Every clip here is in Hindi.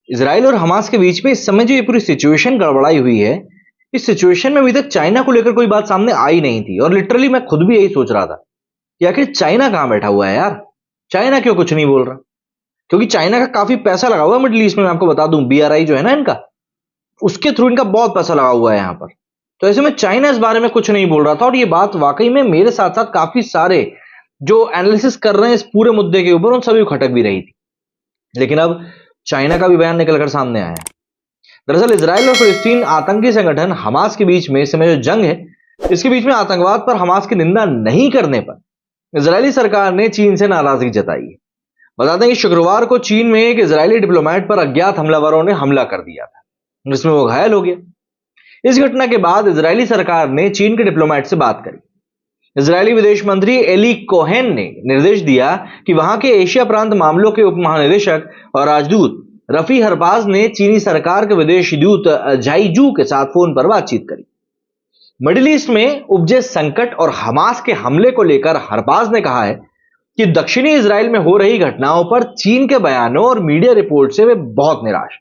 इसराइल और हमास के बीच में इस समय जो ये पूरी सिचुएशन गड़बड़ाई हुई है, इस सिचुएशन में अभी तक चाइना को लेकर कोई बात सामने आई नहीं थी। और लिटरली मैं खुद भी यही सोच रहा था कि आखिर चाइना कहां बैठा हुआ है यार, चाइना क्यों कुछ नहीं बोल रहा। क्योंकि चाइना का काफी पैसा लगा हुआ है मिडिल ईस्ट में। मैं आपको बता दूं, बीआरआई जो है ना इनका, उसके थ्रू इनका बहुत पैसा लगा हुआ है यहां पर। तो ऐसे में चाइना इस बारे में कुछ नहीं बोल रहा था। और ये बात वाकई में मेरे साथ साथ काफी सारे जो एनालिसिस कर रहे हैं इस पूरे मुद्दे के ऊपर, उन सभी को खटक भी रही थी। लेकिन अब चाइना का भी बयान निकलकर सामने आया है। दरअसल इसराइल और फिलिस्तीन आतंकी संगठन हमास के बीच में इस समय जो जंग है, इसके बीच में आतंकवाद पर हमास की निंदा नहीं करने पर इजरायली सरकार ने चीन से नाराजगी जताई है। बता दें कि शुक्रवार को चीन में एक इजरायली डिप्लोमेट पर अज्ञात हमलावरों ने हमला कर दिया था, जिसमें वो घायल हो गया। इस घटना के बाद इजरायली सरकार ने चीन के डिप्लोमेट से बात करी। इजरायली विदेश मंत्री एली कोहेन ने निर्देश दिया कि वहां के एशिया प्रांत मामलों के उप महानिदेशक और राजदूत रफी हरबाज ने चीनी सरकार के विदेश दूत झाईजू के साथ फोन पर बातचीत करी। मिडिल ईस्ट में उपजे संकट और हमास के हमले को लेकर हरबाज ने कहा है कि दक्षिणी इजराइल में हो रही घटनाओं पर चीन के बयानों और मीडिया रिपोर्ट से वे बहुत निराश।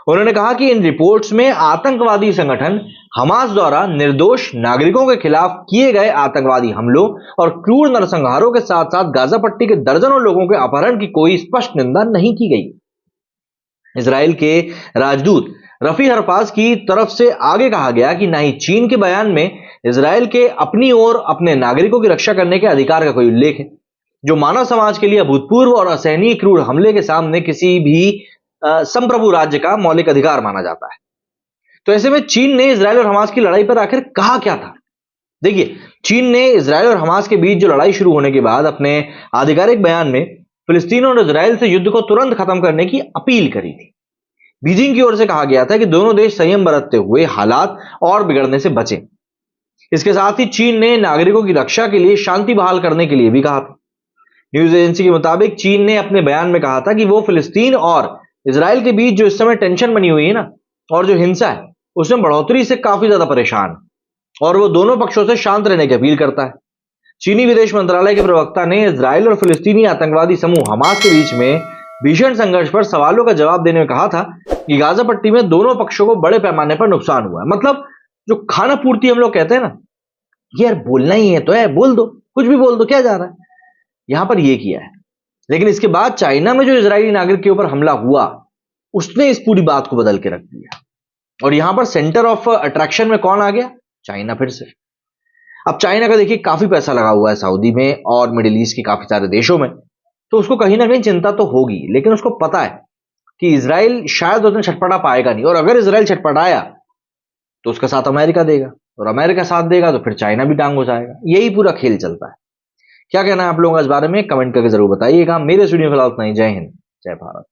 उन्होंने कहा कि इन रिपोर्ट्स में आतंकवादी संगठन हमास द्वारा निर्दोष नागरिकों के खिलाफ किए गए आतंकवादी हमलों और क्रूर नरसंहारों के साथ साथ गाजा पट्टी के दर्जनों लोगों के अपहरण की कोई स्पष्ट निंदा नहीं की गई। इसराइल के राजदूत रफी हरपाज की तरफ से आगे कहा गया कि न ही चीन के बयान में इसराइल के अपनी ओर अपने नागरिकों की रक्षा करने के अधिकार का कोई उल्लेख है, जो मानव समाज के लिए अभूतपूर्व और असहनीय क्रूर हमले के सामने किसी भी संप्रभु राज्य का मौलिक अधिकार माना जाता है। तो ऐसे में चीन ने इसराइल और हमास की लड़ाई पर आखिर कहा क्या था? देखिए, चीन ने इसराइल और हमास के बीच जो लड़ाई शुरू होने के बाद अपने आधिकारिक बयान में फिलिस्तीन और इसराइल से युद्ध को तुरंत खत्म करने की अपील करी थी। बीजिंग की ओर से कहा गया था कि दोनों देश संयम बरतते हुए हालात और बिगड़ने से बचें। इसके साथ ही चीन ने नागरिकों की रक्षा के लिए शांति बहाल करने के लिए भी कहा था। न्यूज एजेंसी के मुताबिक चीन ने अपने बयान में कहा था कि वो फिलिस्तीन और इसराइल के बीच जो इस समय टेंशन बनी हुई है ना, और जो हिंसा है, उसमें बढ़ोतरी से काफी ज्यादा परेशान है और वो दोनों पक्षों से शांत रहने की अपील करता है। चीनी विदेश मंत्रालय के प्रवक्ता ने इसराइल और फिलिस्तीनी आतंकवादी समूह हमास के बीच में भीषण संघर्ष पर सवालों का जवाब देने में कहा था कि गाजा पट्टी में दोनों पक्षों को बड़े पैमाने पर नुकसान हुआ है। मतलब जो खाना पूर्ति हम लोग कहते हैं ना, यार बोलना ही है तो है, बोल दो, कुछ भी बोल दो, क्या जा रहा है। यहां पर यह किया है। लेकिन इसके बाद चाइना में जो इजरायली नागरिक के ऊपर हमला हुआ, उसने इस पूरी बात को बदल के रख दिया। और यहां पर सेंटर ऑफ अट्रैक्शन में कौन आ गया? चाइना फिर से। अब चाइना का देखिए काफी पैसा लगा हुआ है सऊदी में और मिडिल ईस्ट के काफी सारे देशों में, तो उसको कहीं ना कहीं चिंता तो होगी। लेकिन उसको पता है कि इसराइल शायद उतना छटपटा पाएगा नहीं, और अगर इसराइल छटपटाया तो उसका साथ अमेरिका देगा, और अमेरिका साथ देगा तो फिर चाइना भी टांग हो जाएगा। यही पूरा खेल चलता है। क्या कहना है आप लोगों का इस बारे में? कमेंट करके जरूर बताइएगा। मेरे स्टूडियो में फिलहाल उतना ही। जय हिंद, जय भारत।